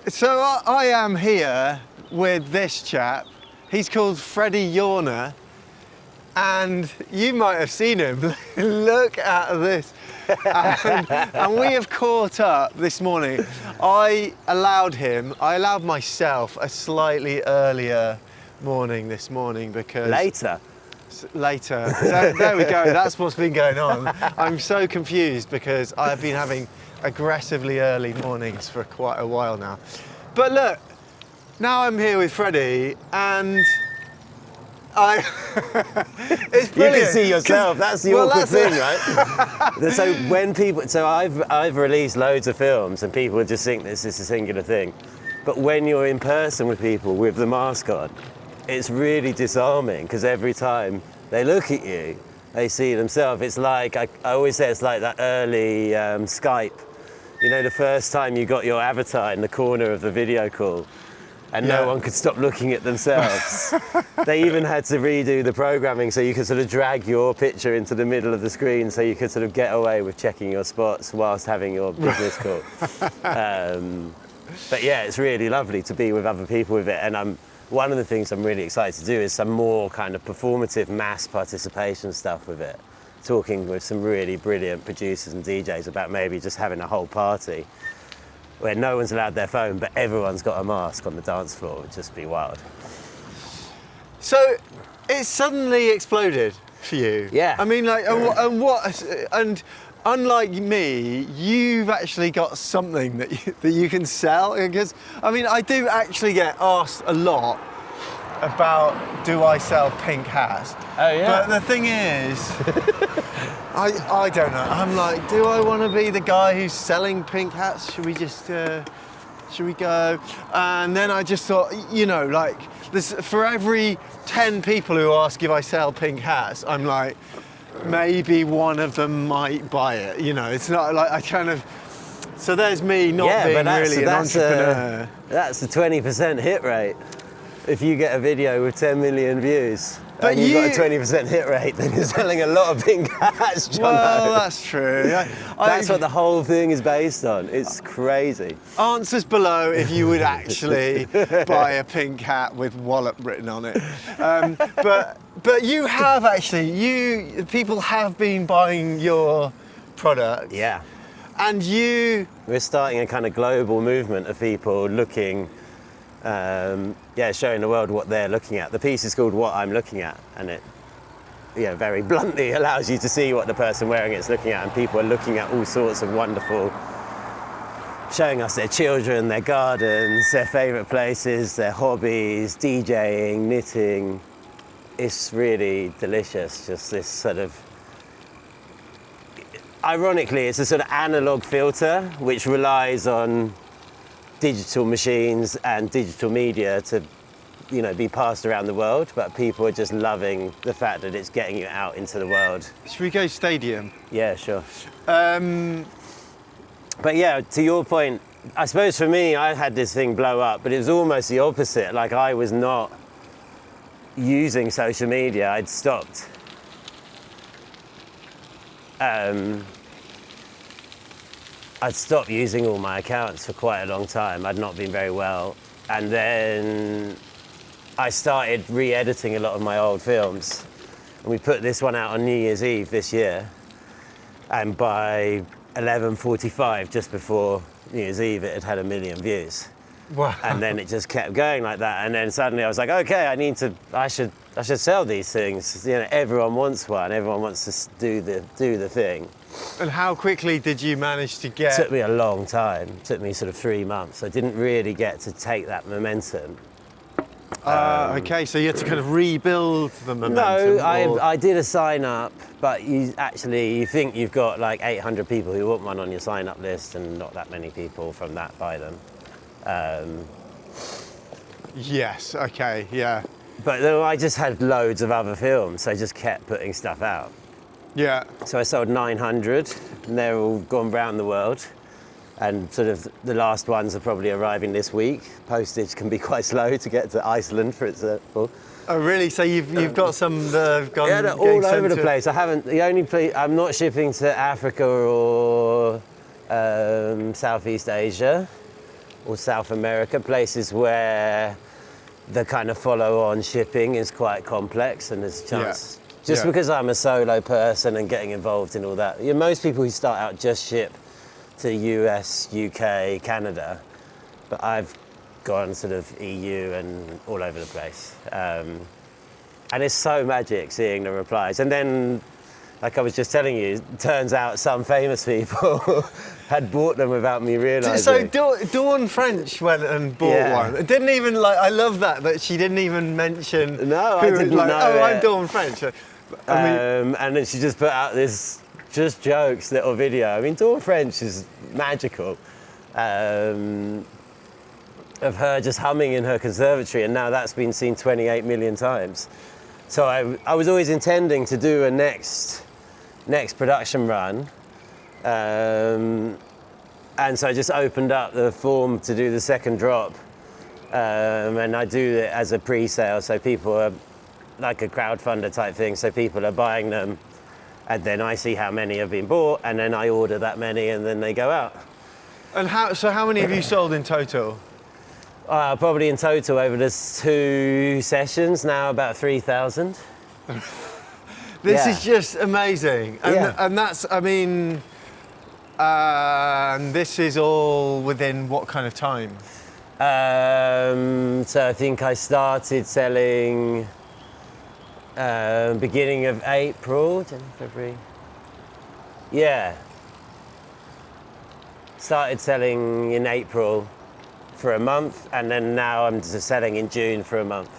So I am here with this chap. He's called Freddie Yauner, and you might have seen him. Look at this. And we have caught up this morning. I allowed myself a slightly earlier morning this morning because... Later. So there we go, that's what's been going on. I'm so confused because I've been having aggressively early mornings for quite a while now. But look, now I'm here with Freddie and it's brilliant. You can see yourself, that's the awkward thing, right? So I've released loads of films and people just think this is a singular thing. But when you're in person with people with the mask on, it's really disarming because every time they look at you, they see themselves. It's like, I always say it's like that early Skype. You know, the first time you got your avatar in the corner of the video call and no one could stop looking at themselves. They even had to redo the programming so you could sort of drag your picture into the middle of the screen so you could sort of get away with checking your spots whilst having your business call. But yeah, it's really lovely to be with other people with it. And one of the things I'm really excited to do is some more kind of performative mass participation stuff with it. Talking with some really brilliant producers and DJs about maybe just having a whole party where no one's allowed their phone, but everyone's got a mask on the dance floor. It would just be wild. So it suddenly exploded for you. Yeah. I mean, like, and unlike me, you've actually got something that you can sell. Because, I mean, I do actually get asked a lot about, do I sell pink hats? Oh, yeah. But the thing is, I don't know. I'm like, do I want to be the guy who's selling pink hats? Should we just, should we go? And then I just thought, you know, like, for every 10 people who ask if I sell pink hats, I'm like, maybe one of them might buy it. You know, it's not like I kind of. So there's me not being really an entrepreneur. That's a 20% hit rate. If you get a video with 10 million views but and you've got a 20% hit rate, then you're selling a lot of pink hats, John. Well, that's true. That's what the whole thing is based on. It's crazy. Answers below if you would actually buy a pink hat with Wallop written on it. But you have actually, people have been buying your product. Yeah. And we're starting a kind of global movement of people looking, showing the world what they're looking at. The piece is called What I'm Looking At, and it, very bluntly allows you to see what the person wearing it's looking at, and people are looking at all sorts of wonderful, showing us their children, their gardens, their favourite places, their hobbies, DJing, knitting. It's really delicious, just this sort of, ironically, it's a sort of analogue filter which relies on digital machines and digital media to, be passed around the world, but people are just loving the fact that it's getting you out into the world. Should we go stadium? Yeah, sure. But yeah, to your point, I suppose for me, I had this thing blow up, but it was almost the opposite. Like, I was not using social media, I'd stopped. I'd stopped using all my accounts for quite a long time. I'd not been very well. And then I started re-editing a lot of my old films. And we put this one out on New Year's Eve this year. And by 11:45, just before New Year's Eve, it had 1 million views. Wow. And then it just kept going like that. And then suddenly I was like, okay, I should sell these things. Everyone wants one. Everyone wants to do the thing. And how quickly did you manage to get? It took me a long time. It took me sort of 3 months. I didn't really get to take that momentum. Okay, so you had to kind of rebuild the momentum. No, I did a sign up, but you think you've got like 800 people who want one on your sign up list, and not that many people from that buy them. Yes, okay, yeah. But then I just had loads of other films, so I just kept putting stuff out. Yeah. So I sold 900, and they're all gone round the world. And sort of the last ones are probably arriving this week. Postage can be quite slow to get to Iceland, for example. Oh, really? So you've got some that have gone? Yeah, they're all over the place. I'm not shipping to Africa or Southeast Asia. or South America, places where the kind of follow-on shipping is quite complex and there's a chance. Just because I'm a solo person and getting involved in all that. You know, most people who start out just ship to US, UK, Canada, but I've gone sort of EU and all over the place. And it's so magic seeing the replies. And then, like I was just telling you, it turns out some famous people had bought them without me realising. So Dawn French went and bought one. It didn't even, like, I love that she didn't even mention. No, I didn't know oh, it. I'm Dawn French. I mean, and then she just put out this just jokes little video. I mean, Dawn French is magical. Of her just humming in her conservatory, and now that's been seen 28 million times. So I was always intending to do a next production run, and so I just opened up the form to do the second drop, and I do it as a pre-sale, so people are like a crowdfunder type thing, so people are buying them, and then I see how many have been bought, and then I order that many, and then they go out. And how many have you sold in total? Probably in total over the 2 sessions now about 3,000. This is just amazing, and that's, I mean, this is all within what kind of time? So I think I started selling beginning of April, January, February. Yeah. Started selling in April for a month, and then now I'm just selling in June for a month.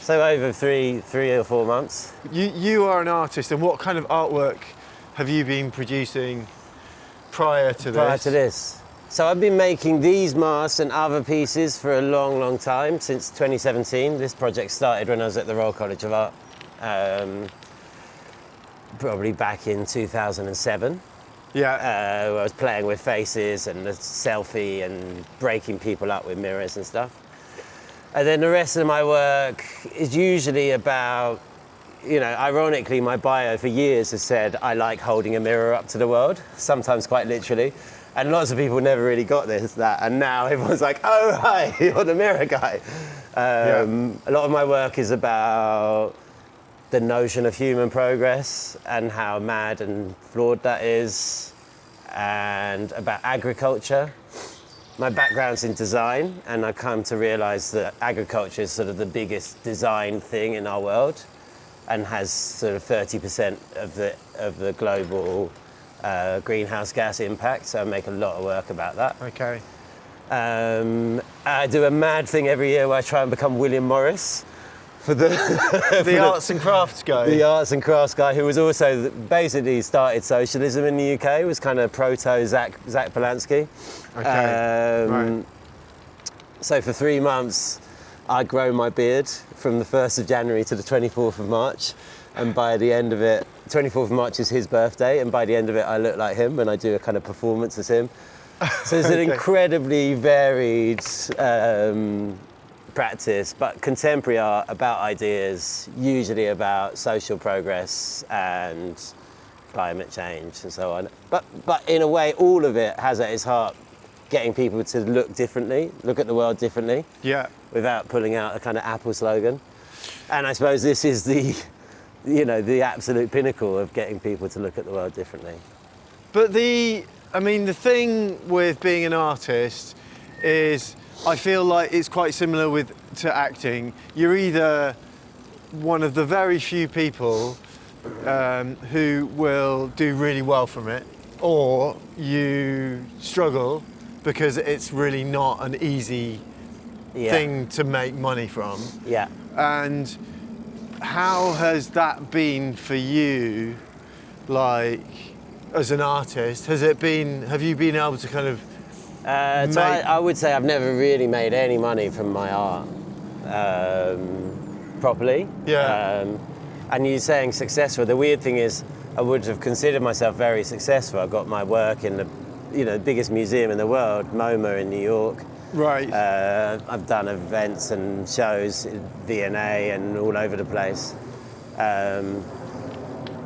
So over three or 4 months. You are an artist, and what kind of artwork have you been producing prior to this? Prior to this. So I've been making these masks and other pieces for a long, long time, since 2017. This project started when I was at the Royal College of Art, probably back in 2007. Yeah. I was playing with faces and the selfie and breaking people up with mirrors and stuff. And then the rest of my work is usually about, you know, ironically, my bio for years has said I like holding a mirror up to the world, sometimes quite literally. And lots of people never really got that. And now everyone's like, oh, hi, you're the mirror guy. A lot of my work is about the notion of human progress and how mad and flawed that is, and about agriculture. My background's in design, and I come to realise that agriculture is sort of the biggest design thing in our world and has sort of 30% of the global greenhouse gas impact, so I make a lot of work about that. Okay. I do a mad thing every year where I try and become William Morris. For the arts and crafts guy. The arts and crafts guy, who was also basically started socialism in the UK, was kind of proto Zach Polanski. Okay. Right. So for 3 months, I grow my beard from the 1st of January to the 24th of March. And by the end of it, 24th of March is his birthday, and by the end of it, I look like him, and I do a kind of performance as him. So it's an incredibly varied practice, but contemporary art about ideas, usually about social progress and climate change and so on. But in a way, all of it has at its heart getting people to look differently, look at the world differently, without pulling out a kind of Apple slogan. And I suppose this is the absolute pinnacle of getting people to look at the world differently. But the thing with being an artist is, I feel like it's quite similar to acting. You're either one of the very few people who will do really well from it, or you struggle because it's really not an easy thing to make money from. Yeah. And how has that been for you, like, as an artist? Have you been able to kind of so I would say I've never really made any money from my art properly. Yeah. And you're saying successful. The weird thing is, I would have considered myself very successful. I got my work in the biggest museum in the world, MoMA in New York. Right. I've done events and shows in V&A and all over the place.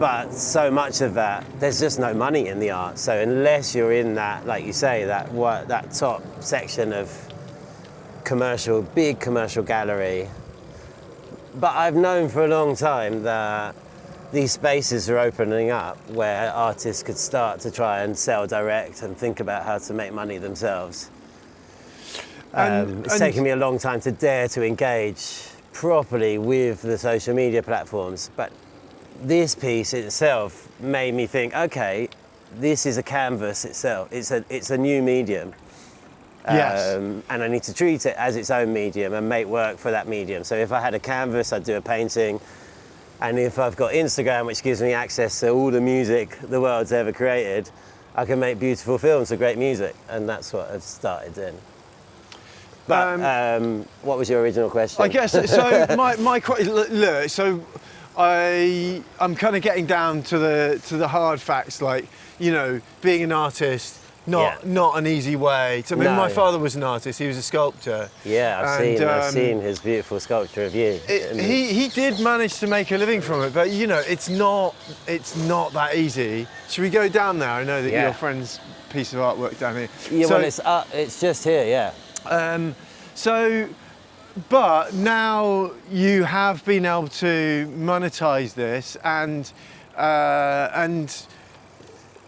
But so much of that, there's just no money in the art. So unless you're in that, like you say, that top section of big commercial gallery. But I've known for a long time that these spaces are opening up where artists could start to try and sell direct and think about how to make money themselves. It's taken me a long time to dare to engage properly with the social media platforms, but this piece itself made me think, okay, this is a canvas itself. It's a new medium. Yes. And I need to treat it as its own medium and make work for that medium. So if I had a canvas, I'd do a painting. And if I've got Instagram, which gives me access to all the music the world's ever created, I can make beautiful films with great music. And that's what I've started doing. But what was your original question? I guess, so my question, look, so I'm kind of getting down to the hard facts, like, you know, being an artist, not an easy way. I mean, my father was an artist, he was a sculptor. Yeah, I've seen his beautiful sculpture of you. He did manage to make a living from it, but you know, it's not that easy. Should we go down there? I know that your friend's piece of artwork down here. Yeah, so, well, it's just here, yeah. But now you have been able to monetize this, and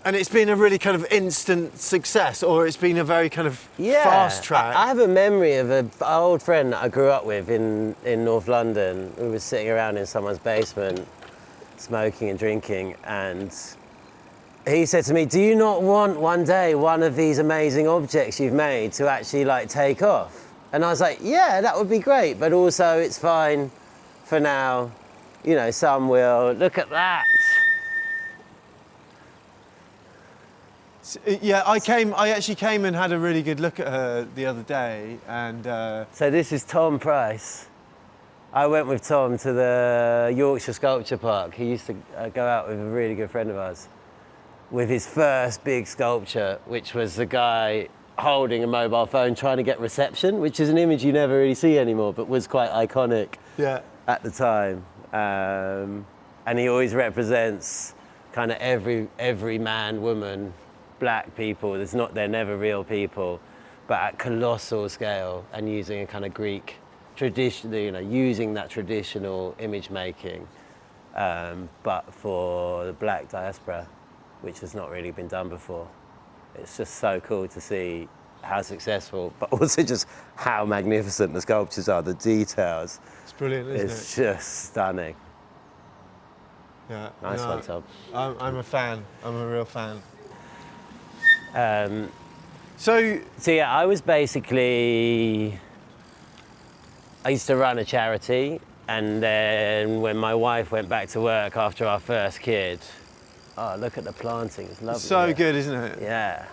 it's been a really kind of instant success, or it's been a very kind of fast track. I have a memory of an old friend that I grew up with in North London. We were sitting around in someone's basement, smoking and drinking, and he said to me, "Do you not want one day one of these amazing objects you've made to actually like take off?" And I was like, "Yeah, that would be great, but also it's fine for now. You know, some will. Look at that." Yeah, I actually came and had a really good look at her the other day, and so this is Tom Price. I went with Tom to the Yorkshire Sculpture Park. He used to go out with a really good friend of ours with his first big sculpture, which was the guy holding a mobile phone trying to get reception, which is an image you never really see anymore, but was quite iconic at the time. And he always represents kind of every man, woman, black people. They're never real people, but at colossal scale, and using a kind of Greek tradition, you know, using that traditional image making, but for the black diaspora, which has not really been done before. It's just so cool to see how successful, but also just how magnificent the sculptures are, the details. It's brilliant, isn't it? It's just stunning. Yeah. Nice one, Tom. I'm a fan. I'm a real fan. So yeah, I used to run a charity, and then when my wife went back to work after our first kid, oh, look at the planting, it's lovely. So good, isn't it? Yeah.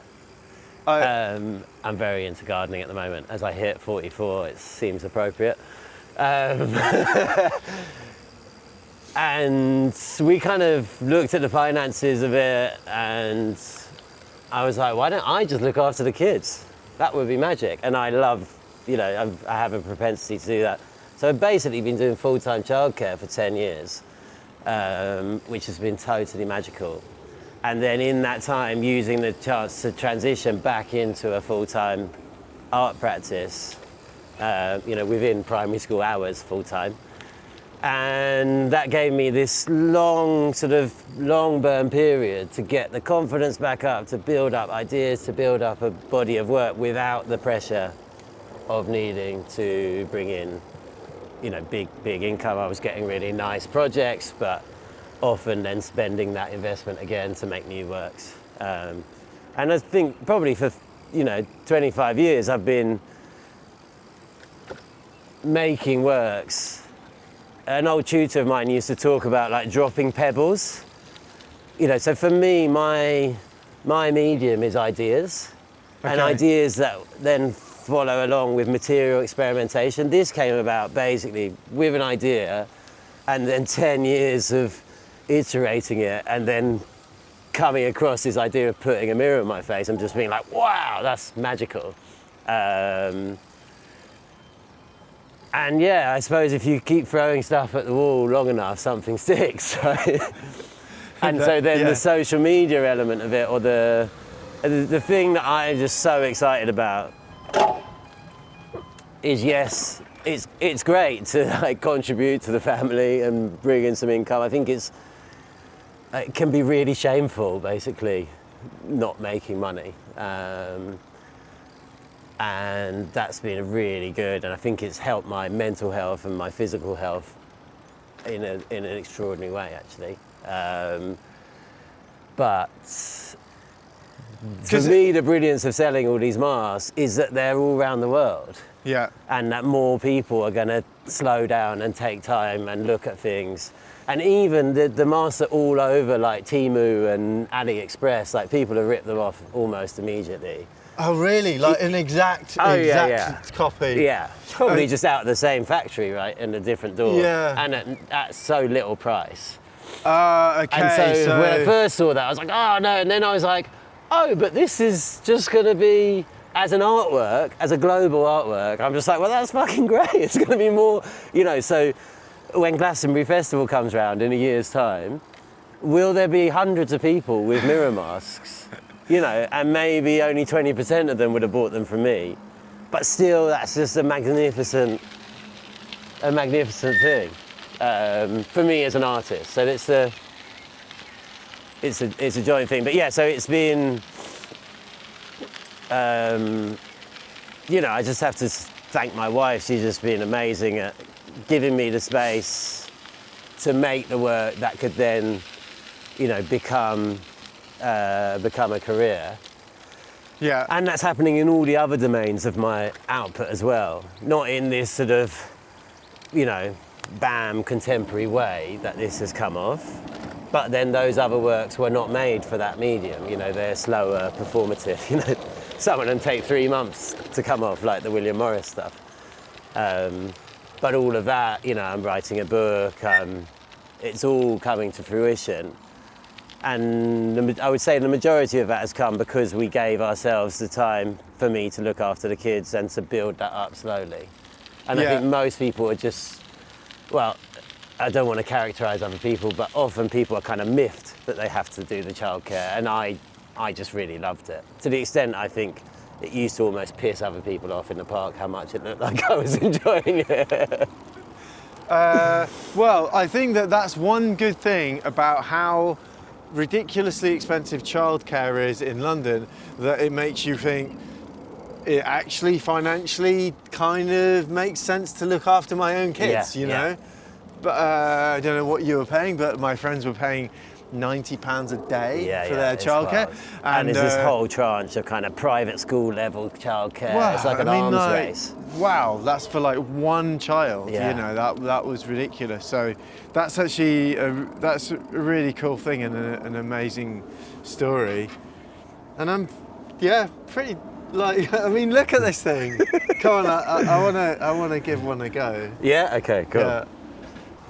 I'm very into gardening at the moment. As I hit 44, it seems appropriate. And we kind of looked at the finances of it, and I was like, why don't I just look after the kids? That would be magic. And I love, you know, I have a propensity to do that. So I've basically been doing full-time childcare for 10 years, which has been totally magical. And then in that time, using the chance to transition back into a full-time art practice, you know, within primary school hours, full-time. And that gave me this long burn period to get the confidence back up, to build up ideas, to build up a body of work without the pressure of needing to bring in, you know, big income. I was getting really nice projects, but often then spending that investment again to make new works. And I think probably for, you know, 25 years I've been making works. An old tutor of mine used to talk about like dropping pebbles. You know, so for me, my medium is ideas, and ideas that then follow along with material experimentation. This came about basically with an idea, and then 10 years of iterating it, and then coming across this idea of putting a mirror in my face and just being like, wow, that's magical. And yeah, I suppose if you keep throwing stuff at the wall long enough, something sticks, right? And so then Yeah. the social media element of it, or the thing that I'm just so excited about is, yes, it's great to like contribute to the family and bring in some income. I think it can be really shameful, basically, not making money. And that's been really good, and I think it's helped my mental health and my physical health in an extraordinary way, actually. But for me, the brilliance of selling all these masks is that they're all around the world. Yeah. And that more people are going to slow down and take time and look at things. And even the masks are all over, like Temu and AliExpress. Like, people have ripped them off almost immediately. Oh, really? Like an exact copy? Yeah, probably just out of the same factory, right, in a different door. Yeah. And at so little price. Okay. And so when I first saw that, I was like, oh no, and then I was like, oh, but this is just going to be, as an artwork, as a global artwork, I'm just like, well, that's fucking great. It's going to be more, so when Glastonbury Festival comes around in a year's time, will there be hundreds of people with mirror masks? And maybe only 20% of them would have bought them from me. But still, that's just a magnificent thing for me as an artist. So it's a joint thing. But yeah, so it's been, I just have to thank my wife. She's just been amazing at giving me the space to make the work that could then, become a career. Yeah. And that's happening in all the other domains of my output as well. Not in this sort of, bam, contemporary way that this has come off. But then those other works were not made for that medium. They're slower, performative. Some of them take 3 months to come off, like the William Morris stuff. But all of that, I'm writing a book. It's all coming to fruition. And I would say the majority of that has come because we gave ourselves the time for me to look after the kids and to build that up slowly. And I think most people are just, well, I don't want to characterise other people, but often people are kind of miffed that they have to do the childcare, and I just really loved it. To the extent I think it used to almost piss other people off in the park how much it looked like I was enjoying it. Well, I think that's one good thing about how ridiculously expensive childcare is in London, that it makes you think it actually financially kind of makes sense to look after my own kids, Yeah. But I don't know what you were paying, but my friends were paying £90 a day for their childcare. And there's this whole tranche of kind of private school level childcare. Wow, it's like an arms race. Wow, that's for like one child. Yeah. That was ridiculous. So that's actually that's a really cool thing and an amazing story. And I'm pretty like, I mean, look at this thing. Come on, I wanna give one a go. Yeah. Okay. Cool. Yeah.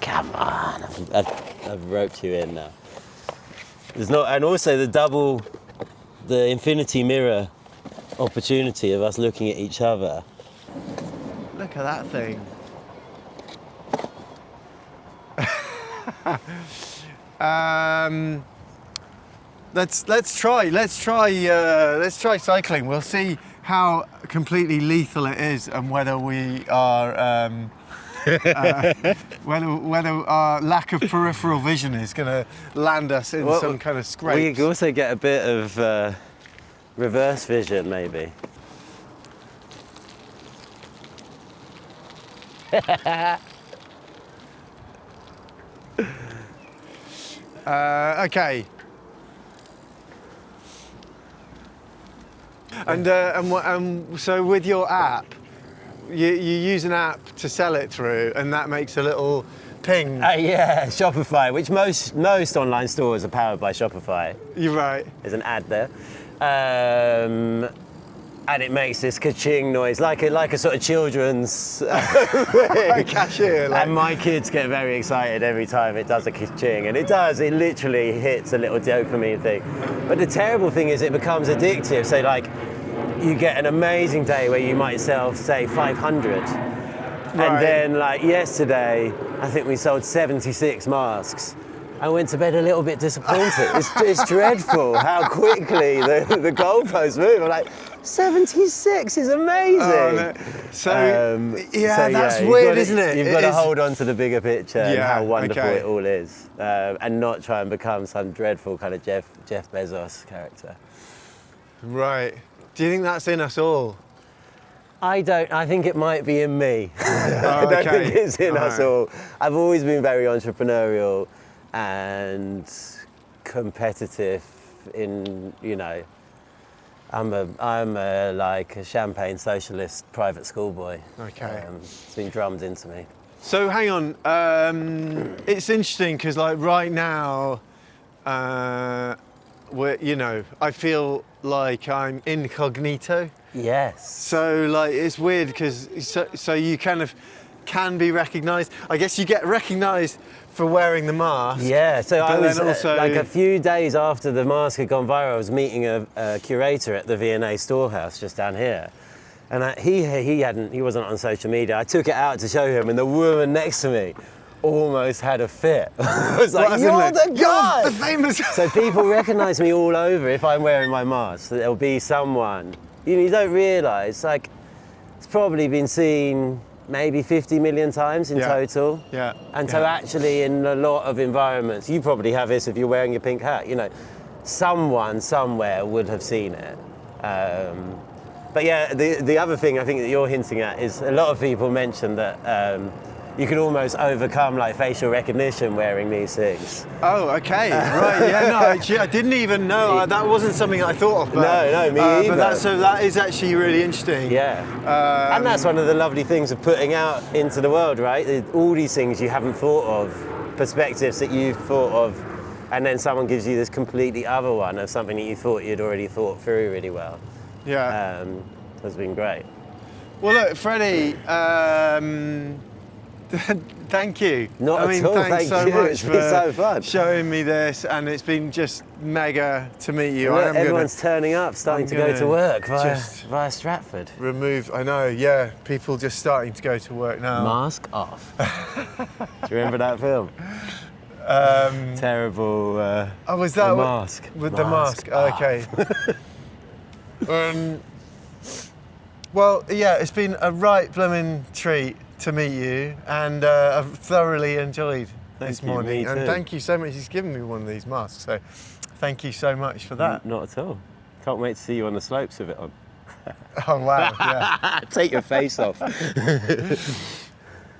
Come on, I've roped you in now. There's not, and also the infinity mirror opportunity of us looking at each other. Look at that thing. Let's try cycling. We'll see how completely lethal it is and whether we are. Whether our lack of peripheral vision is going to land us in some kind of scrape. We could also get a bit of reverse vision, maybe. Okay. And so with your app, you use an app to sell it through, and that makes a little ping. Yeah, Shopify, which most online stores are powered by Shopify. You're right. There's an ad there. And it makes this ka-ching noise, like a sort of children's cashier. And my kids get very excited every time it does a ka-ching, and it literally hits a little dopamine thing. But the terrible thing is it becomes addictive. So like, you get an amazing day where you might sell, say, 500. And then like yesterday, I think we sold 76 masks. I went to bed a little bit disappointed. It's dreadful how quickly the goalposts move. I'm like, 76 is amazing. Oh, no. That's weird, isn't it? You've got to hold on to the bigger picture and how wonderful okay. it all is, and not try and become some dreadful kind of Jeff Bezos character. Right. Do you think that's in us all? I don't. I think it might be in me. Oh, I don't think it's in us right. all. I've always been very entrepreneurial and competitive. I'm a like a champagne socialist private schoolboy. Okay. It's been drummed into me. So hang on. It's interesting because like right now, I feel like I'm incognito. Yes. So like it's weird because so you kind of can be recognised. I guess you get recognised for wearing the mask. Yeah. So I was also like a few days after the mask had gone viral, I was meeting a curator at the V&A Storehouse just down here, and he wasn't on social media. I took it out to show him, and the woman next to me almost had a fit. I was like, "You're the guy, the famous." So people recognise me all over if I'm wearing my mask. So there'll be someone. You don't realise, like, it's probably been seen maybe 50 million times in total. Yeah. And so actually in a lot of environments, you probably have this if you're wearing your pink hat, someone somewhere would have seen it. But yeah, the other thing I think that you're hinting at is a lot of people mention that you could almost overcome like facial recognition wearing these things. Oh, okay, right, yeah, no, actually, I didn't even know, that wasn't something I thought of. But, no, me either. But that is actually really interesting. Yeah, and that's one of the lovely things of putting out into the world, right? All these things you haven't thought of, perspectives that you've thought of, and then someone gives you this completely other one of something that you thought you'd already thought through really well. Yeah. Has been great. Well, look, Freddie, thank you. Not at all, thanks so thank you. much It's for been so fun. showing me this, and it's been just mega to meet you. Look, everyone's turning up, starting to go to work via Stratford. I know, yeah, people just starting to go to work now. Mask off. Do you remember that film? Terrible. Was that The Mask? With the mask, okay. Well, yeah, it's been a right blooming treat to meet you, and I've thoroughly enjoyed this morning. And thank you so much. He's given me one of these masks, so thank you so much for that. Not at all. Can't wait to see you on the slopes with it on. Oh wow! Yeah. Take your face off.